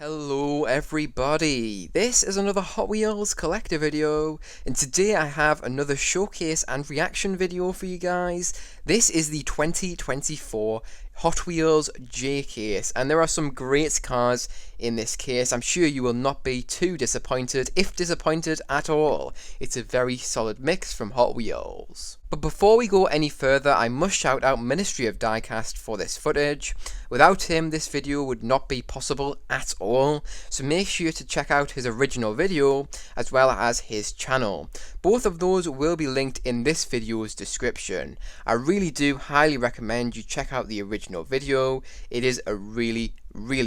Hello everybody, this is another Hot Wheels collector video, and today I have another showcase and reaction video for you guys. This is the 2024 Hot Wheels J case, and there are some great cars in this case. I'm sure you will not be too disappointed, if disappointed at all. It's a very solid mix from Hot Wheels. But before we go any further, I must shout out Ministry of Diecast for this footage. Without him, this video would not be possible at all, so make sure to check out his original video as well as his channel. Both of those will be linked in this video's description. I really do highly recommend you check out the original video. It is a really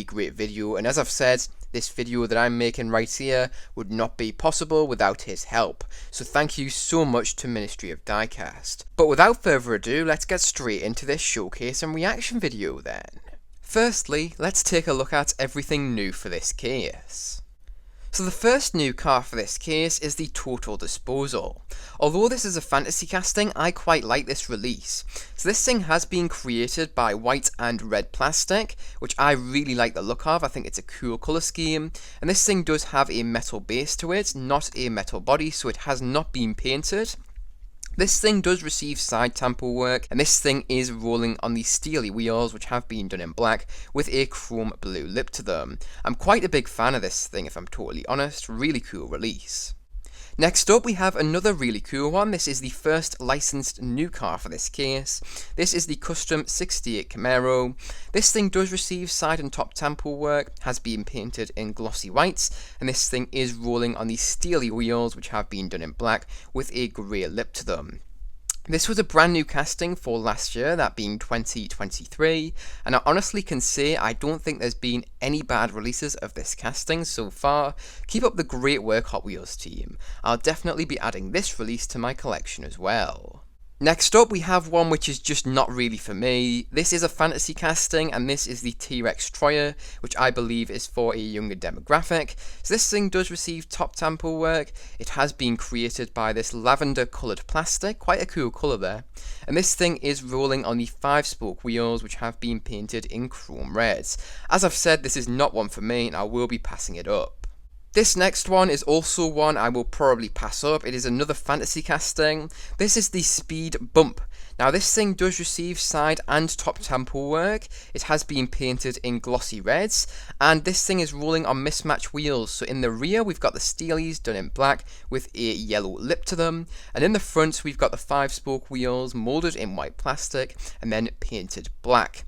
great video, and as I've said, this video that I'm making right here would not be possible without his help, so thank you so much to Ministry of Diecast. But without further ado, let's get straight into this showcase and reaction video then. Firstly, let's take a look at everything new for this case. So the first new car for this case is the Total Disposal. Although this is a fantasy casting, I quite like this release. So this thing has been created by white and red plastic, which I really like the look of. I think it's a cool colour scheme. And this thing does have a metal base to it, not a metal body, so it has not been painted. This thing does receive side tamper work, and this thing is rolling on the steely wheels, which have been done in black with a chrome blue lip to them. I'm quite a big fan of this thing, if I'm totally honest. Really cool release. Next up, we have another really cool one. This is the first licensed new car for this case. This is the Custom 68 Camaro. This thing does receive side and top tamper work, has been painted in glossy whites, and this thing is rolling on the steely wheels, which have been done in black with a grey lip to them. This was a brand new casting for last year, that being 2023, and I honestly can say I don't think there's been any bad releases of this casting so far. Keep up the great work, Hot Wheels team. I'll definitely be adding this release to my collection as well. Next up, we have one which is just not really for me. This is a fantasy casting, and this is the T-Rex Troyer, which I believe is for a younger demographic. So this thing does receive top tamper work. It has been created by this lavender coloured plastic, quite a cool colour there. And this thing is rolling on the 5-spoke wheels, which have been painted in chrome reds. As I've said, this is not one for me, and I will be passing it up. This next one is also one I will probably pass up. It is another fantasy casting. This is the Speed Bump. Now this thing does receive side and top tamper work. It has been painted in glossy reds, and this thing is rolling on mismatched wheels. So in the rear we've got the steelies done in black with a yellow lip to them, and in the front we've got the 5-spoke wheels moulded in white plastic and then painted black.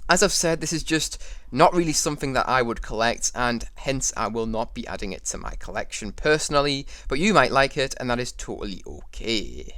As I've said, this is just not really something that I would collect, and hence I will not be adding it to my collection personally, but you might like it, and that is totally okay.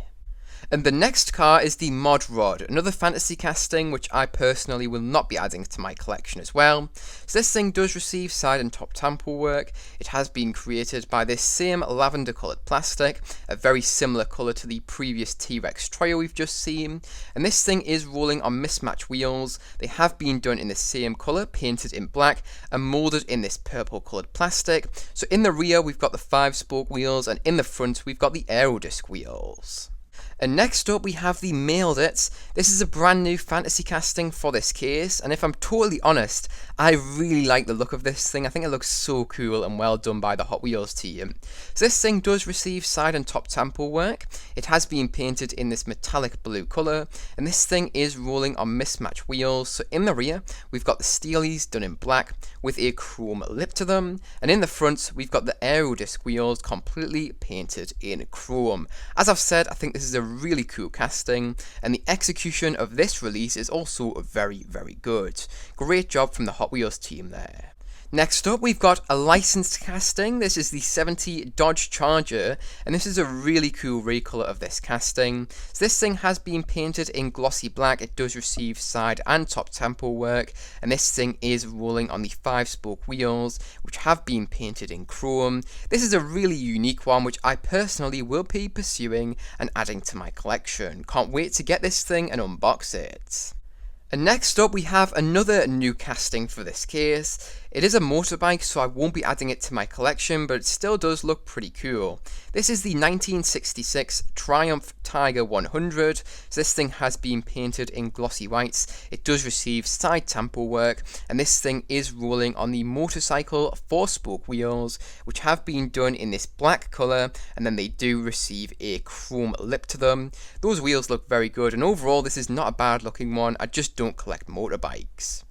And the next car is the Mod Rod, another fantasy casting which I personally will not be adding to my collection as well. So this thing does receive side and top tamper work. It has been created by this same lavender coloured plastic, a very similar colour to the previous T-Rex Troyer we've just seen. And this thing is rolling on mismatched wheels. They have been done in the same colour, painted in black and moulded in this purple coloured plastic. So in the rear we've got the 5-spoke wheels, and in the front we've got the Aerodisc wheels. And next up we have the Mailed It. This is a brand new fantasy casting for this case, and if I'm totally honest, I really like the look of this thing. I think it looks so cool and well done by the Hot Wheels team. So this thing does receive side and top tamper work. It has been painted in this metallic blue colour, and this thing is rolling on mismatched wheels. So in the rear we've got the steelies done in black with a chrome lip to them, and in the front we've got the Aerodisc wheels completely painted in chrome. As I've said, I think this is a really cool casting, and the execution of this release is also very good. Great job from the Hot Wheels team there. Next up we've got a licensed casting. This is the 70 Dodge Charger, and this is a really cool recolour of this casting. So this thing has been painted in glossy black. It does receive side and top tamper work, and this thing is rolling on the 5-spoke wheels, which have been painted in chrome. This is a really unique one which I personally will be pursuing and adding to my collection. Can't wait to get this thing and unbox it. And next up we have another new casting for this case. It is a motorbike, so I won't be adding it to my collection, but it still does look pretty cool. This is the 1966 Triumph Tiger 100, so this thing has been painted in glossy whites. It does receive side tampo work, and this thing is rolling on the motorcycle 4-spoke wheels, which have been done in this black colour, and then they do receive a chrome lip to them. Those wheels look very good, and overall this is not a bad looking one. I just don't collect motorbikes.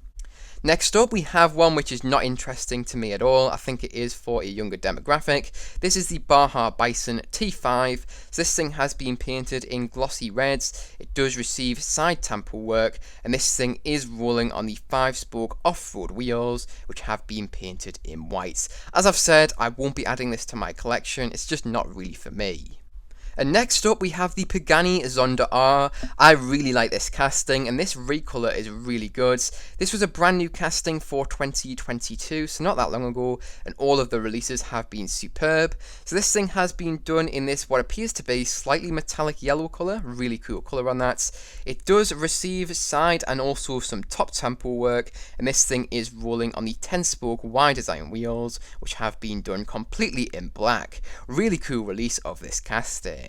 Next up, we have one which is not interesting to me at all. I think it is for a younger demographic. This is the Baja Bison T5. So this thing has been painted in glossy reds. It does receive side tampo work, and this thing is rolling on the 5-spoke off-road wheels, which have been painted in whites. As I've said, I won't be adding this to my collection. It's just not really for me. And next up we have the Pagani Zonda R. I really like this casting, and this recolor is really good. This was a brand new casting for 2022, so not that long ago, and all of the releases have been superb. So this thing has been done in this what appears to be slightly metallic yellow colour, really cool colour on that. It does receive side and also some top tampo work, and this thing is rolling on the 10-spoke Y design wheels, which have been done completely in black. Really cool release of this casting.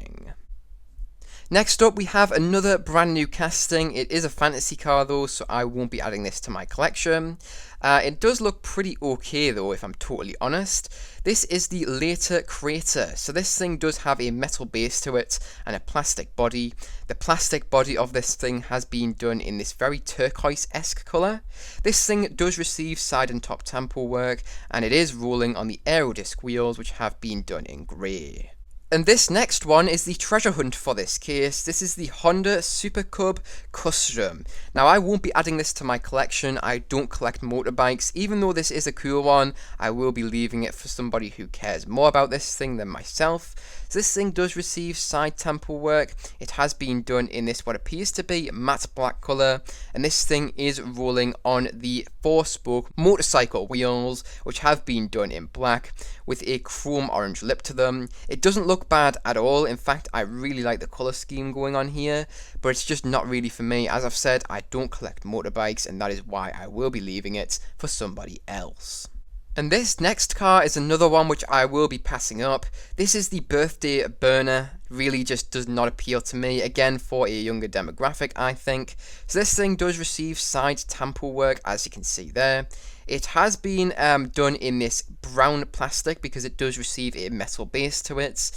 Next up, we have another brand new casting. It is a fantasy car though, so I won't be adding this to my collection. It does look pretty okay though, if I'm totally honest. This is the Later Crater. So this thing does have a metal base to it and a plastic body. The plastic body of this thing has been done in this very turquoise-esque colour. This thing does receive side and top tampo work, and it is rolling on the aerodisc wheels, which have been done in grey. And this next one is the treasure hunt for this case. This is the Honda Super Cub Custom. Now I won't be adding this to my collection. I don't collect motorbikes. Even though this is a cool one, I will be leaving it for somebody who cares more about this thing than myself. So this thing does receive side tampo work. It has been done in this what appears to be matte black colour, and this thing is rolling on the 4-spoke motorcycle wheels, which have been done in black with a chrome orange lip to them. It doesn't look bad at all. In fact, I really like the colour scheme going on here, but it's just not really for me. As I've said, I don't collect motorbikes, and that is why I will be leaving it for somebody else. And this next car is another one which I will be passing up. This is the Birthday Burner. Really just does not appeal to me. Again, for a younger demographic, I think. So this thing does receive side tampo work, as you can see there. It has been done in this brown plastic because it does receive a metal base to it.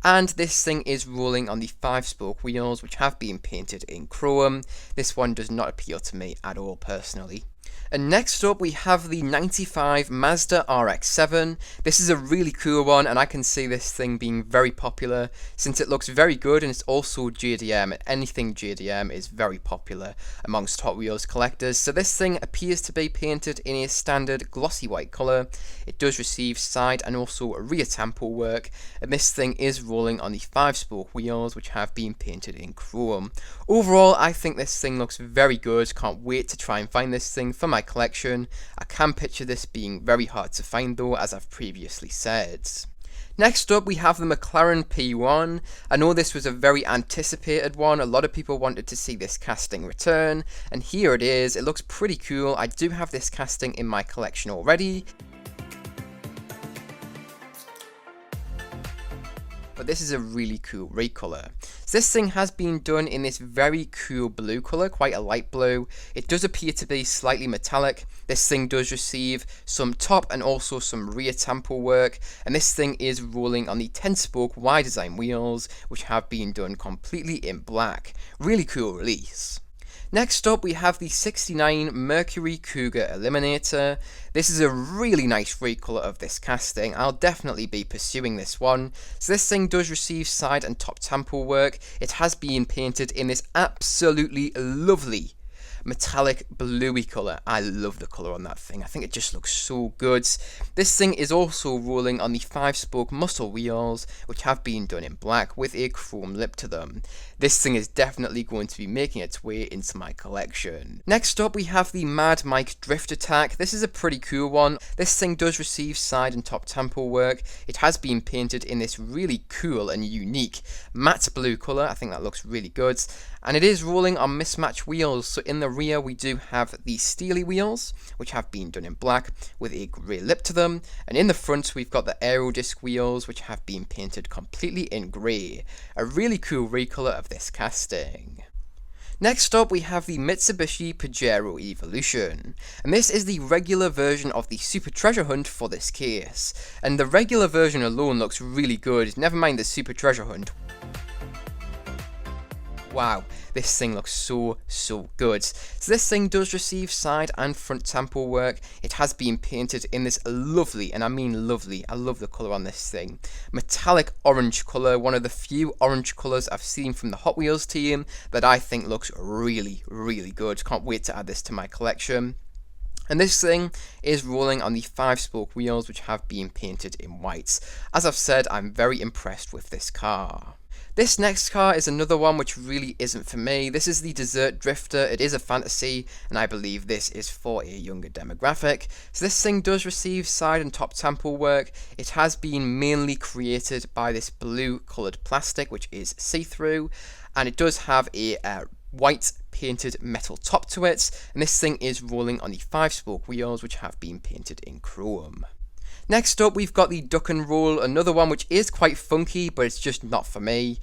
And this thing is rolling on the 5-spoke wheels, which have been painted in chrome. This one does not appeal to me at all personally. And next up we have the 95 Mazda RX-7. This is a really cool one, and I can see this thing being very popular since it looks very good, and it's also JDM. Anything JDM is very popular amongst Hot Wheels collectors. So this thing appears to be painted in a standard glossy white colour. It does receive side and also rear tampo work, and this thing is rolling on the 5-spoke wheels, which have been painted in chrome. Overall, I think this thing looks very good. Can't wait to try and find this thing for my collection. I can picture this being very hard to find though, as I've previously said. Next up we have the McLaren P1. I know this was a very anticipated one. A lot of people wanted to see this casting return, and here it is. It looks pretty cool. I do have this casting in my collection already, but this is a really cool recolor. So this thing has been done in this very cool blue colour, quite a light blue. It does appear to be slightly metallic. This thing does receive some top and also some rear tampo work, and this thing is rolling on the 10-spoke Y design wheels, which have been done completely in black. Really cool release. Next up we have the 69 Mercury Cougar Eliminator. This is a really nice recolor of this casting. I'll definitely be pursuing this one. So this thing does receive side and top tampo work. It has been painted in this absolutely lovely metallic bluey colour. I love the colour on that thing. I think it just looks so good. This thing is also rolling on the 5-spoke muscle wheels, which have been done in black with a chrome lip to them. This thing is definitely going to be making its way into my collection. Next up we have the Mad Mike Drift Attack. This is a pretty cool one. This thing does receive side and top tampo work. It has been painted in this really cool and unique matte blue colour. I think that looks really good. And it is rolling on mismatched wheels, so in the rear we do have the steely wheels, which have been done in black with a grey lip to them, and in the front we've got the aerodisc wheels, which have been painted completely in grey. A really cool recolour of this casting. Next up we have the Mitsubishi Pajero Evolution, and this is the regular version of the Super Treasure Hunt for this case, and the regular version alone looks really good, never mind the Super Treasure Hunt. Wow, this thing looks so good. So this thing does receive side and front temple work. It has been painted in this lovely, and I mean lovely, I love the colour on this thing, metallic orange colour, one of the few orange colours I've seen from the Hot Wheels team that I think looks really good. Can't wait to add this to my collection. And this thing is rolling on the 5-spoke wheels, which have been painted in white. As I've said, I'm very impressed with this car. This next car is another one which really isn't for me. This is the Desert Drifter. It is a fantasy, and I believe this is for a younger demographic. So this thing does receive side and top temple work. It has been mainly created by this blue coloured plastic, which is see-through, and it does have a white painted metal top to it, and this thing is rolling on the 5-spoke wheels, which have been painted in chrome. Next up we've got the Duck and Roll, another one which is quite funky, but it's just not for me.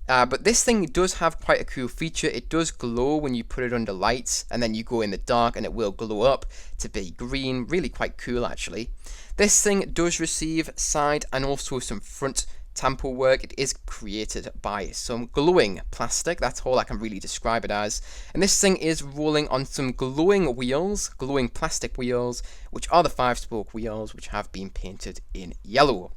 But this thing does have quite a cool feature. It does glow when you put it under lights, and then you go in the dark and it will glow up to be green. Really quite cool actually. This thing does receive side and also some front temple work. It is created by some glowing plastic, that's all I can really describe it as, and this thing is rolling on some glowing wheels, glowing plastic wheels, which are the 5-spoke wheels, which have been painted in yellow.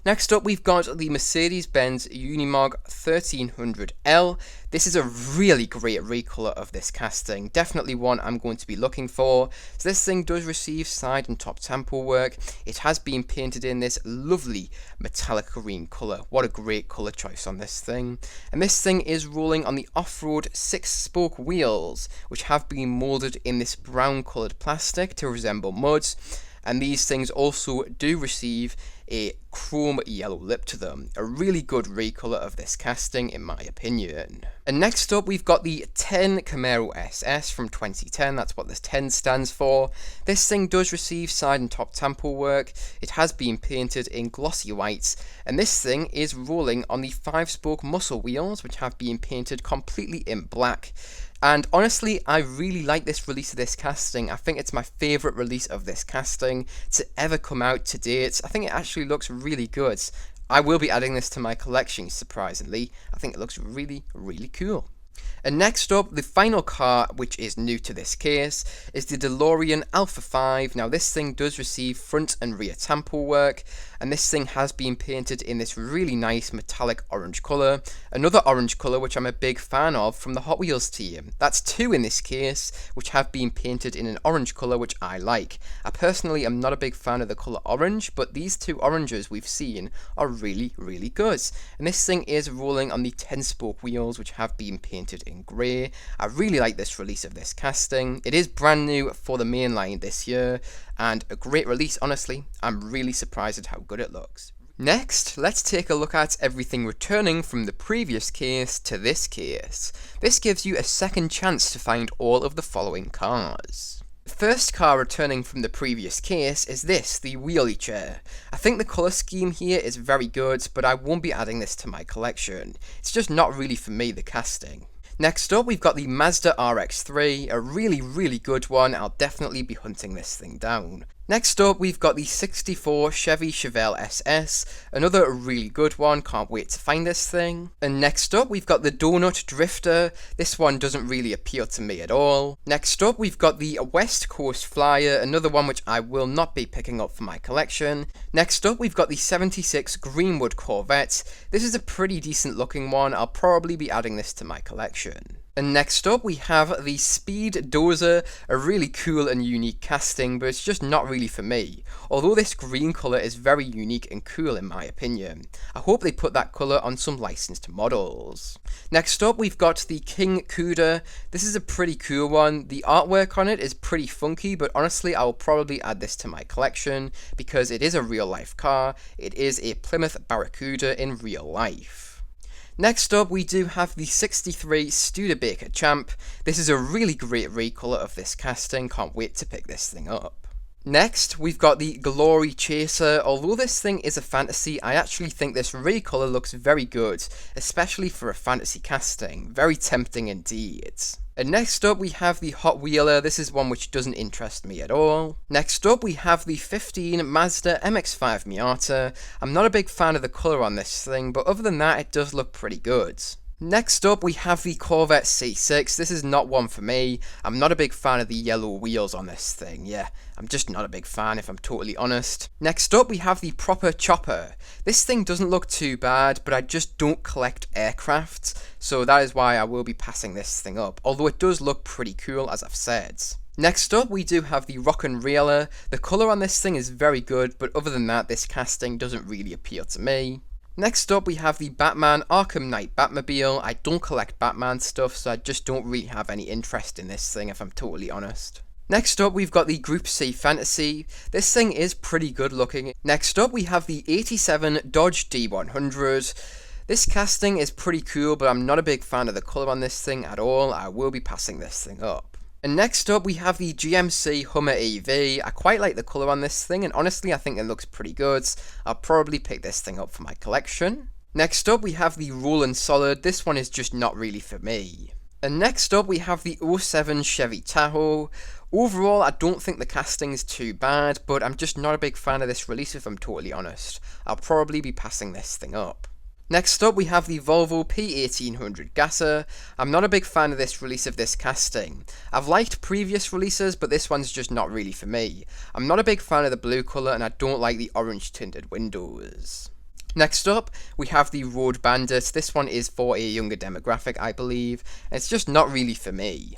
Next up we've got the Mercedes-Benz Unimog 1300L. This is a really great recolour of this casting, definitely one I'm going to be looking for. So this thing does receive side and top temple work. It has been painted in this lovely metallic green colour. What a great colour choice on this thing. And this thing is rolling on the off-road 6-spoke wheels, which have been moulded in this brown coloured plastic to resemble muds. And these things also do receive a chrome yellow lip to them. A really good recolour of this casting in my opinion. And next up we've got the 10 Camaro SS from 2010, that's what this 10 stands for. This thing does receive side and top temple work. It has been painted in glossy whites, and this thing is rolling on the 5-spoke muscle wheels, which have been painted completely in black. And honestly, I really like this release of this casting. I think it's my favourite release of this casting to ever come out to date. I think it actually looks really good. I will be adding this to my collection, surprisingly. I think it looks really cool. And next up, the final car, which is new to this case, is the DeLorean Alpha 5. Now this thing does receive front and rear temple work, and this thing has been painted in this really nice metallic orange colour. Another orange colour which I'm a big fan of from the Hot Wheels team. That's 2 in this case, which have been painted in an orange colour which I like. I personally am not a big fan of the colour orange, but these 2 oranges we've seen are really good. And this thing is rolling on the 10-spoke wheels, which have been painted in grey. I really like this release of this casting. It is brand new for the main line this year, and a great release, honestly. I'm really surprised at how good it looks. Next, let's take a look at everything returning from the previous case to this case. This gives you a second chance to find all of the following cars. The first car returning from the previous case is this, the wheelie chair. I think the colour scheme here is very good, but I won't be adding this to my collection. It's just not really for me, the casting. Next up, we've got the Mazda RX-7, a really good one. I'll definitely be hunting this thing down. Next up, we've got the 64 Chevy Chevelle SS, another really good one, can't wait to find this thing. And next up, we've got the Donut Drifter, this one doesn't really appeal to me at all. Next up, we've got the West Coast Flyer, another one which I will not be picking up for my collection. Next up, we've got the 76 Greenwood Corvette, this is a pretty decent looking one, I'll probably be adding this to my collection. And next up we have the Speed Dozer, a really cool and unique casting, but it's just not really for me. Although this green colour is very unique and cool in my opinion. I hope they put that colour on some licensed models. Next up we've got the King Cuda. This is a pretty cool one. The artwork on it is pretty funky, but honestly I will probably add this to my collection because it is a real life car. It is a Plymouth Barracuda in real life. Next up, we do have the 63 Studebaker Champ. This is a really great recolor of this casting, can't wait to pick this thing up. Next, we've got the Glory Chaser. Although this thing is a fantasy, I actually think this recolor looks very good, especially for a fantasy casting. Very tempting indeed. And next up we have the Hot Wheeler. This is one which doesn't interest me at all. Next up we have the 15 Mazda MX-5 Miata. I'm not a big fan of the colour on this thing, but other than that it does look pretty good. Next up we have the Corvette C6. This is not one for me. I'm not a big fan of the yellow wheels on this thing. Yeah, I'm just not a big fan if I'm totally honest. Next up we have the Proper Chopper. This thing doesn't look too bad, but I just don't collect aircraft, so that is why I will be passing this thing up, although it does look pretty cool as I've said. Next up we do have the Rock'n Railer. The colour on this thing is very good, but other than that this casting doesn't really appeal to me. Next up we have the Batman Arkham Knight Batmobile. I don't collect Batman stuff, so I just don't really have any interest in this thing if I'm totally honest. Next up we've got the Group C Fantasy. This thing is pretty good looking. Next up we have the 87 Dodge D100. This casting is pretty cool, but I'm not a big fan of the colour on this thing at all. I will be passing this thing up. And next up we have the GMC Hummer EV. I quite like the colour on this thing, and honestly I think it looks pretty good. I'll probably pick this thing up for my collection. Next up we have the Rollin' Solid. This one is just not really for me. And next up we have the 07 Chevy Tahoe. Overall I don't think the casting is too bad, but I'm just not a big fan of this release if I'm totally honest. I'll probably be passing this thing up. Next up we have the Volvo P1800 Gasser. I'm not a big fan of this release of this casting. I've liked previous releases, but this one's just not really for me. I'm not a big fan of the blue colour, and I don't like the orange tinted windows. Next up we have the Road Bandit. This one is for a younger demographic I believe, and it's just not really for me.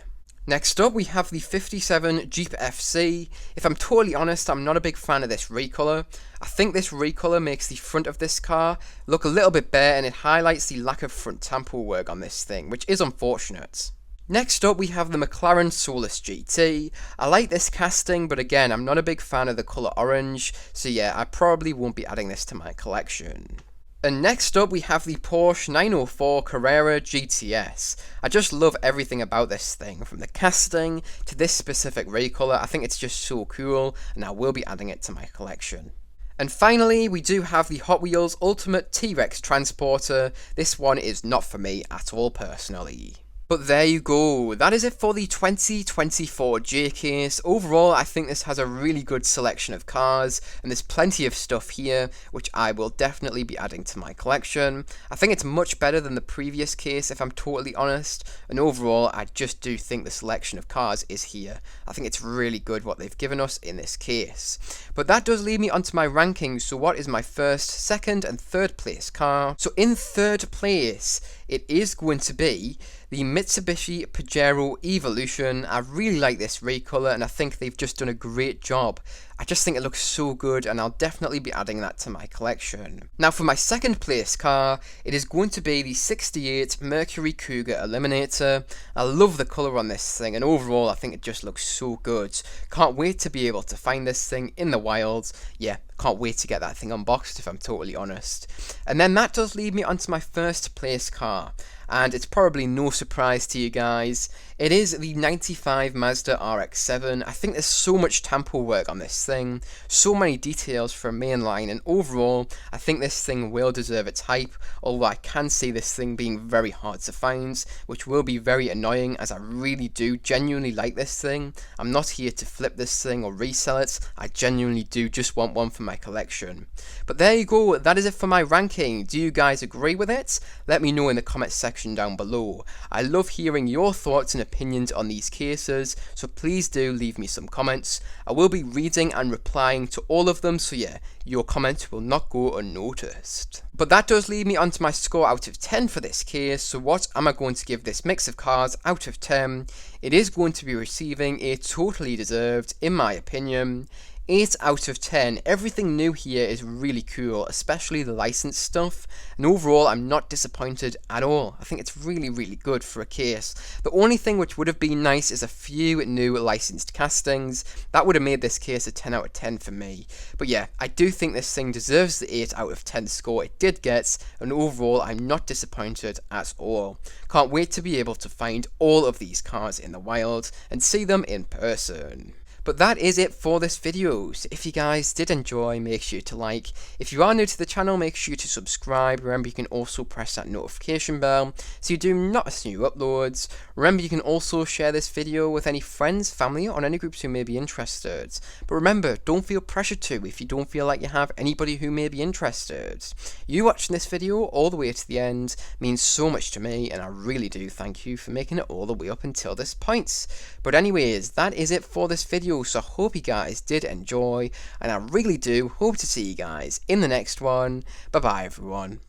Next up we have the 57 Jeep FC. If I'm totally honest, I'm not a big fan of this recolor. I think this recolor makes the front of this car look a little bit bare, and it highlights the lack of front tampo work on this thing, which is unfortunate. Next up we have the McLaren Solus GT. I like this casting, but again I'm not a big fan of the colour orange, so yeah, I probably won't be adding this to my collection. And next up we have the Porsche 904 Carrera GTS. I just love everything about this thing, from the casting to this specific recolor. I think it's just so cool, and I will be adding it to my collection. And finally, we do have the Hot Wheels Ultimate T-Rex Transporter. This one is not for me at all personally. But there you go, that is it for the 2024 J case. Overall, I think this has a really good selection of cars, and there's plenty of stuff here, which I will definitely be adding to my collection. I think it's much better than the previous case, if I'm totally honest, and overall, I just do think the selection of cars is here. I think it's really good what they've given us in this case. But that does lead me onto my rankings, so what is my first, second, and third place car? So in third place, it is going to be the Mitsubishi Pajero Evolution. I really like this recolor, and I think they've just done a great job. I just think it looks so good, and I'll definitely be adding that to my collection. Now for my second place car, it is going to be the 68 Mercury Cougar Eliminator. I love the colour on this thing, and overall I think it just looks so good. Can't wait to be able to find this thing in the wild. Yeah, can't wait to get that thing unboxed if I'm totally honest. And then that does lead me onto my first place car, and it's probably no surprise to you guys. It is the 95 Mazda RX-7. I think there's so much tampo work on this thing, so many details for a mainline, and overall I think this thing will deserve its hype, although I can see this thing being very hard to find, which will be very annoying as I really do genuinely like this thing. I'm not here to flip this thing or resell it, I genuinely do just want one for my collection. But there you go, that is it for my ranking. Do you guys agree with it? Let me know in the comment section down below. I love hearing your thoughts and opinions on these cases, so please do leave me some comments. I will be reading and replying to all of them, so yeah, your comments will not go unnoticed. But that does lead me onto my score out of 10 for this case. So what am I going to give this mix of cars out of 10? It is going to be receiving a totally deserved, in my opinion, 8 out of 10. Everything new here is really cool, especially the licensed stuff, and overall I'm not disappointed at all. I think it's really good for a case. The only thing which would have been nice is a few new licensed castings. That would have made this case a 10 out of 10 for me. But yeah, I do think this thing deserves the 8 out of 10 score it did get, and overall I'm not disappointed at all. Can't wait to be able to find all of these cars in the wild and see them in person. But that is it for this video. So if you guys did enjoy, make sure to like. If you are new to the channel, make sure to subscribe. Remember, you can also press that notification bell so you do not miss new uploads. Remember, you can also share this video with any friends, family, or any groups who may be interested. But remember, don't feel pressured to if you don't feel like you have anybody who may be interested. You watching this video all the way to the end means so much to me, and I really do thank you for making it all the way up until this point. But anyways, that is it for this video. So I hope you guys did enjoy, and I really do hope to see you guys in the next one. Bye bye everyone.